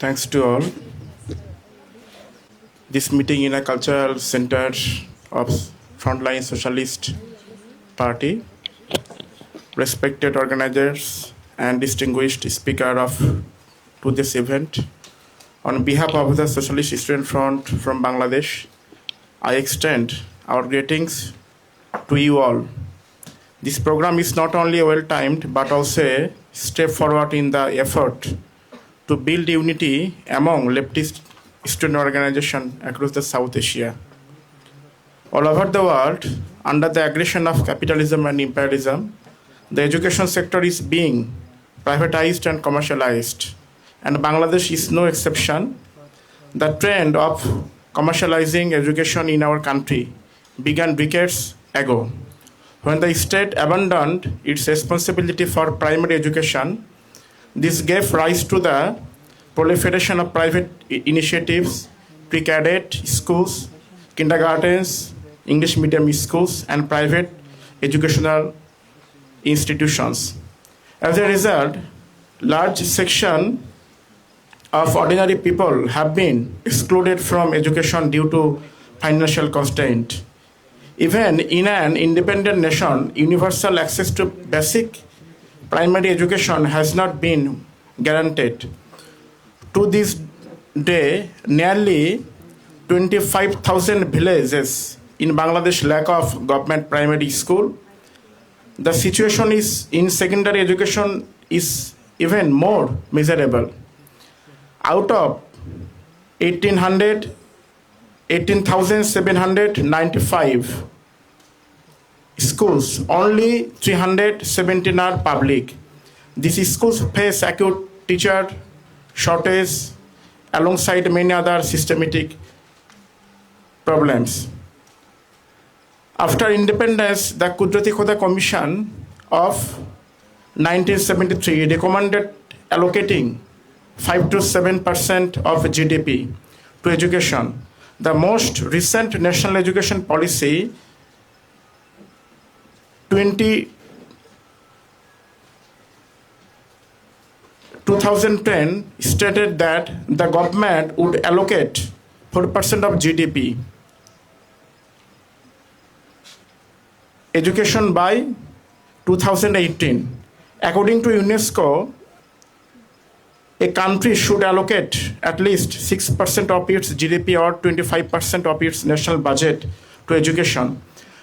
Thanks to all. This meeting in a cultural center of Frontline Socialist Party, respected organizers and distinguished speaker of to this event. On behalf of the Socialist Student Front from Bangladesh, I extend our greetings to you all. This program is not only well-timed but also a step forward in the effort to build unity among leftist student organizations across the South Asia. All over the world, under the aggression of capitalism and imperialism, the education sector is being privatized and commercialized, and Bangladesh is no exception. The trend of commercializing education in our country began decades ago, when the state abandoned its responsibility for primary education. This gave rise to the proliferation of private initiatives, pre-cadet schools, kindergartens, English medium schools, and private educational institutions. As a result, large section of ordinary people have been excluded from education due to financial constraint. Even in an independent nation, universal access to basic primary education has not been guaranteed. To this day, nearly 25,000 villages in Bangladesh lack of government primary school. The situation is in secondary education is even more miserable. Out of 18,795 schools, only 317 are public. These schools face acute teacher shortage alongside many other systematic problems. After independence, the Kudrati Khoda Commission of 1973 recommended allocating 5 to 7% of GDP to education. The most recent national education policy 2010 stated that the government would allocate 4% of GDP education by 2018. According to UNESCO, a country should allocate at least 6% of its GDP or 25% of its national budget to education.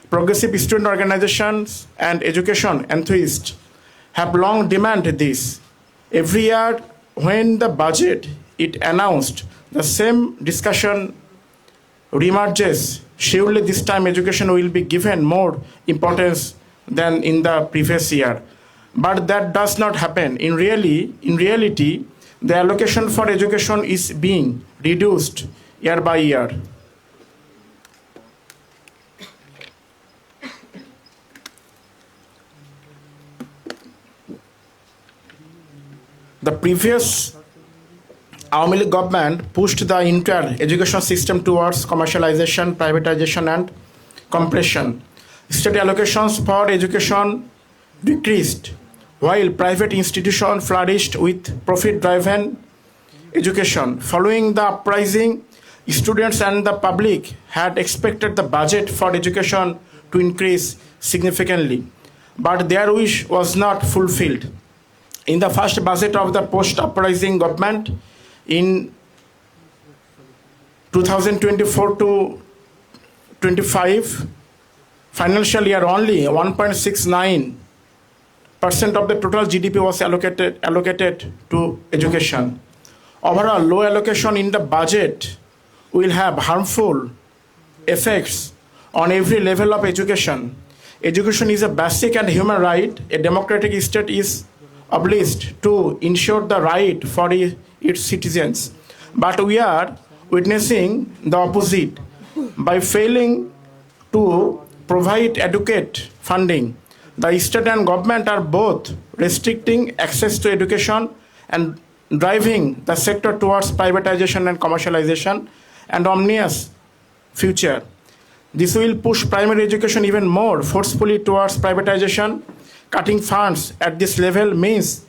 Progressive student organizations and education enthusiasts have long demanded this. Every year when the budget is announced, the same discussion reemerges. Surely this time education will be given more importance than in the previous year. But that does not happen. In reality, the allocation for education is being reduced year by year. The previous Awami League government pushed the entire education system towards commercialization, privatization, and compression. State allocations for education decreased, while private institutions flourished with profit-driven education. Following the uprising, students and the public had expected the budget for education to increase significantly, but their wish was not fulfilled. In the first budget of the post-uprising government in 2024 to 25 financial year, only 1.69% of the total GDP was allocated to education. Overall, low allocation in the budget will have harmful effects on every level of education. Education is a basic and human right. A democratic state is obliged to ensure the right for its citizens. But we are witnessing the opposite. By failing to provide adequate funding, the state and government are both restricting access to education and driving the sector towards privatization and commercialization and ominous future. This will push primary education even more forcefully towards privatization. Cutting funds at this level means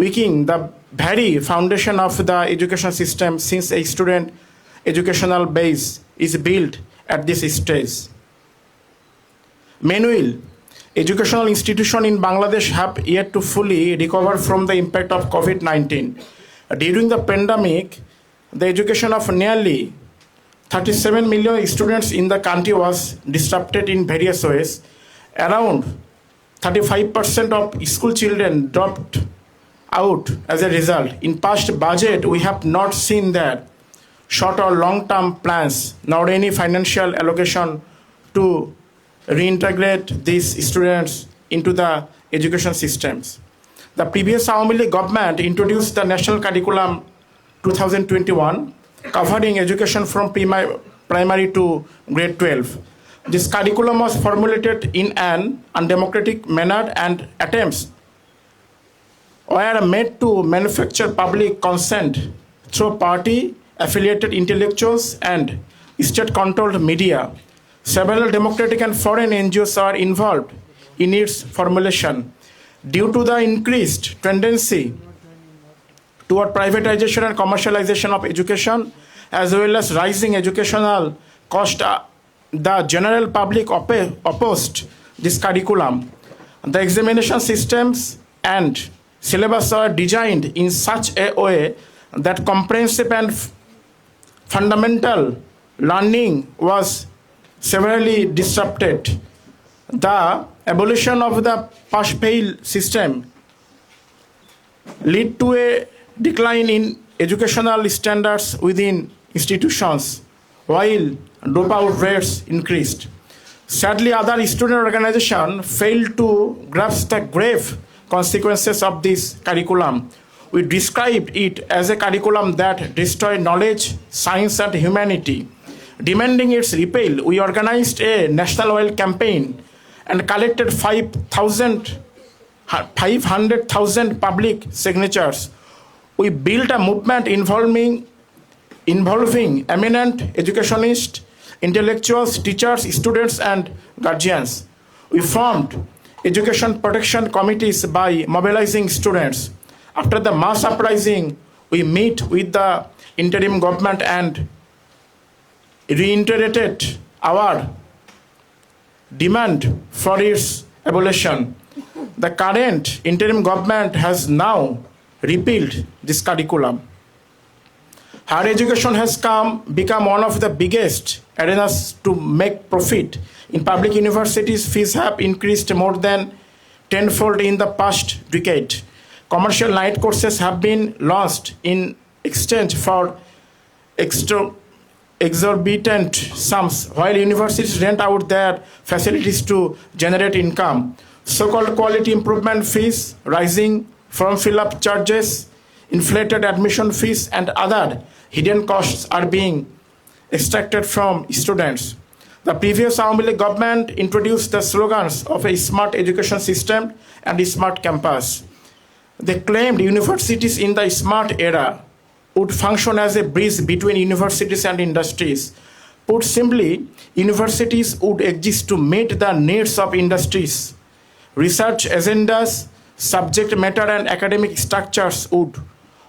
weakening the very foundation of the education system since a student educational base is built at this stage. Meanwhile, educational institutions in Bangladesh have yet to fully recover from the impact of COVID-19. During the pandemic, the education of nearly 37 million students in the country was disrupted in various ways. Around 35% of school children dropped out as a result. In past budget, we have not seen that short or long-term plans nor any financial allocation to reintegrate these students into the education systems. The previous Awami League government introduced the National Curriculum 2021 covering education from primary to grade 12. This curriculum was formulated in an undemocratic manner and attempts were made to manufacture public consent through party-affiliated intellectuals and state-controlled media. Several democratic and foreign NGOs are involved in its formulation. Due to the increased tendency toward privatization and commercialization of education, as well as rising educational cost, the general public opposed this curriculum. The examination systems and syllabus are designed in such a way that comprehensive and fundamental learning was severely disrupted. The abolition of the pass-fail system led to a decline in educational standards within institutions, while dropout rates increased. Sadly, other student organizations failed to grasp the grave consequences of this curriculum. We described it as a curriculum that destroyed knowledge, science, and humanity. Demanding its repeal, we organized a national-wide campaign and collected 500,000 public signatures. We built a movement involving eminent educationists, intellectuals, teachers, students, and guardians. We formed education protection committees by mobilizing students. After the mass uprising, we met with the interim government and reiterated our demand for its abolition. The current interim government has now repealed this curriculum. Higher education has become one of the biggest arenas to make profit. In public universities, fees have increased more than tenfold in the past decade. Commercial night courses have been launched in exchange for exorbitant sums, while universities rent out their facilities to generate income. So-called quality improvement fees, rising form fill-up charges, inflated admission fees, and other hidden costs are being extracted from students. The previous Awami League government introduced the slogans of a smart education system and a smart campus. They claimed universities in the smart era would function as a bridge between universities and industries. Put simply, universities would exist to meet the needs of industries. Research agendas, subject matter, and academic structures would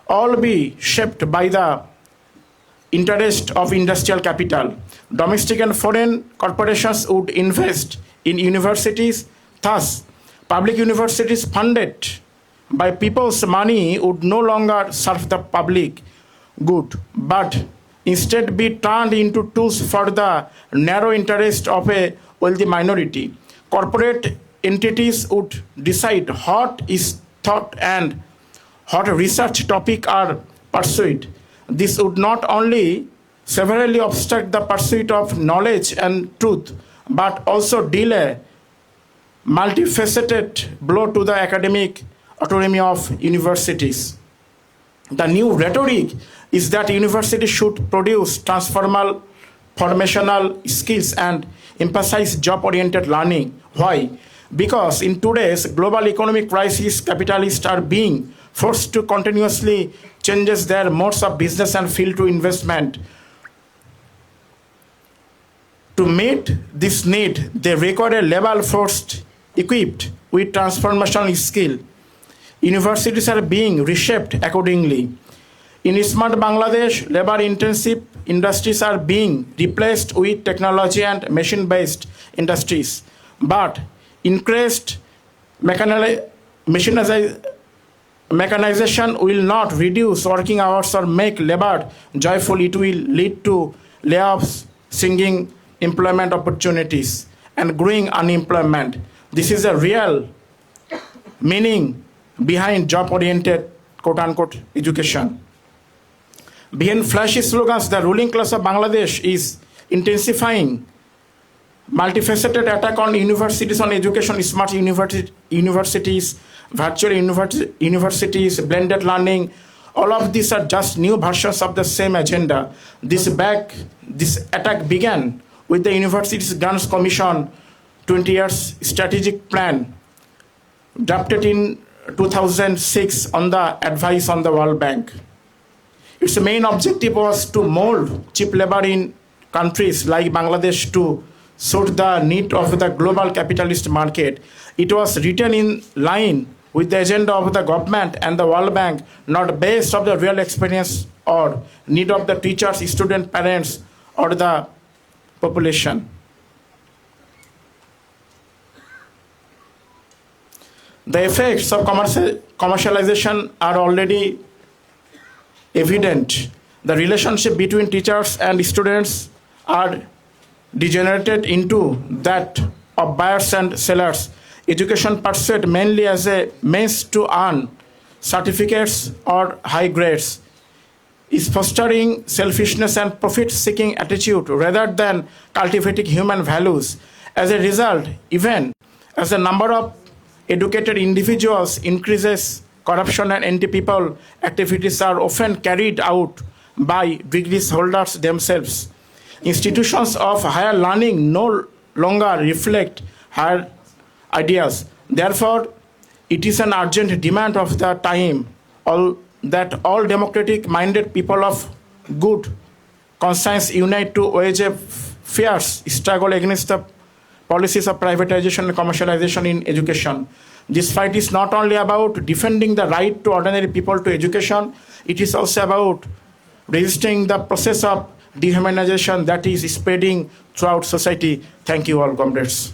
all be shaped by the interest of industrial capital. Domestic and foreign corporations would invest in universities. Thus, public universities funded by people's money would no longer serve the public good, but instead be turned into tools for the narrow interest of a wealthy minority. Corporate entities would decide what is taught and what research topic are pursued. This would not only severely obstruct the pursuit of knowledge and truth, but also deal a multifaceted blow to the academic autonomy of universities. The new rhetoric is that universities should produce transformational formational skills and emphasize job-oriented learning. Why? Because in today's global economic crisis, capitalists are being forced to continuously change their modes of business and field to investment. To meet this need, they require a labor force equipped with transformational skill. Universities are being reshaped accordingly. In smart Bangladesh, labor-intensive industries are being replaced with technology and machine-based industries. But increased mechanization will not reduce working hours or make labor joyful. It will lead to layoffs, sinking employment opportunities, and growing unemployment. This is a real meaning behind job-oriented quote-unquote education. Behind flashy slogans, the ruling class of Bangladesh is intensifying multifaceted attack on universities, on education, smart universities, virtual universities, blended learning. All of these are just new versions of the same agenda. This attack began with the Universities Grants Commission 20 years strategic plan drafted in 2006 on the advice on the World Bank. Its main objective was to mold cheap labor in countries like Bangladesh to suit the need of the global capitalist market. It was written in line with the agenda of the government and the World Bank, not based on the real experience or need of the teachers, students, parents, or the population. The effects of commercialization are already evident. The relationship between teachers and students are degenerated into that of buyers and sellers. Education pursued mainly as a means to earn certificates or high grades is fostering selfishness and profit-seeking attitude rather than cultivating human values. As a result, even as the number of educated individuals increases, corruption and anti-people activities are often carried out by degrees holders themselves. Institutions of higher learning no longer reflect higher ideas. Therefore, it is an urgent demand of the time that all democratic-minded people of good conscience unite to wage a fierce struggle against the policies of privatization and commercialization in education. This fight is not only about defending the right to ordinary people to education, it is also about resisting the process of dehumanization that is spreading throughout society. Thank you all, comrades.